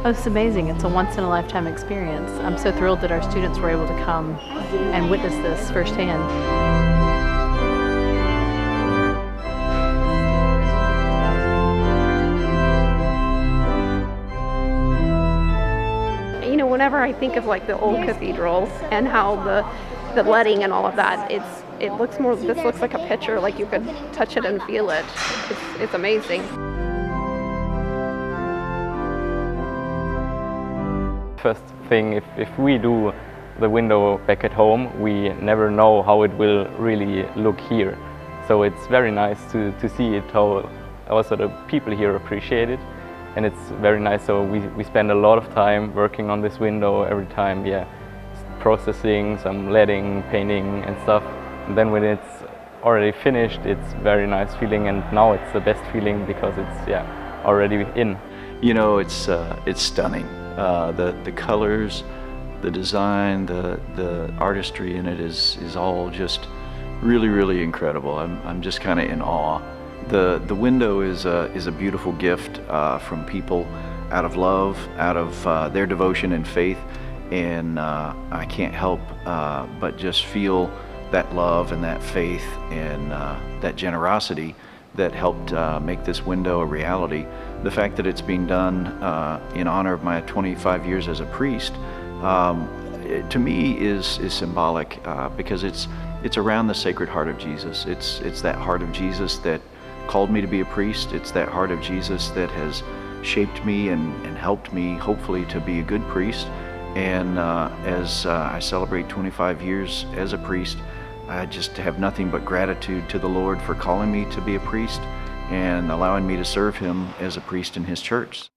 Oh, it's amazing. It's a once-in-a-lifetime experience. I'm so thrilled that our students were able to come and witness this firsthand. You know, whenever I think of like the old cathedral and how the letting and all of that, this looks like a picture, like you could touch it and feel it. It's amazing. First thing, if we do the window back at home, we never know how it will really look here. So it's very nice to see it, how also the people here appreciate it. And it's very nice, so we spend a lot of time working on this window every time, yeah, processing, some leading, painting and stuff. And then when it's already finished, it's very nice feeling, and now it's the best feeling because it's, yeah, already in. You know, it's stunning. The colors, the design, the artistry in it is all just really incredible. I'm just kind of in awe. The window is a beautiful gift from people out of love, out of their devotion and faith, and I can't help but just feel that love and that faith and that generosity that helped make this window a reality. The fact that it's being done in honor of my 25 years as a priest, to me is symbolic because it's around the Sacred Heart of Jesus. It's that heart of Jesus that called me to be a priest. It's that heart of Jesus that has shaped me and helped me, hopefully, to be a good priest. And as I celebrate 25 years as a priest, I just have nothing but gratitude to the Lord for calling me to be a priest and allowing me to serve Him as a priest in His church.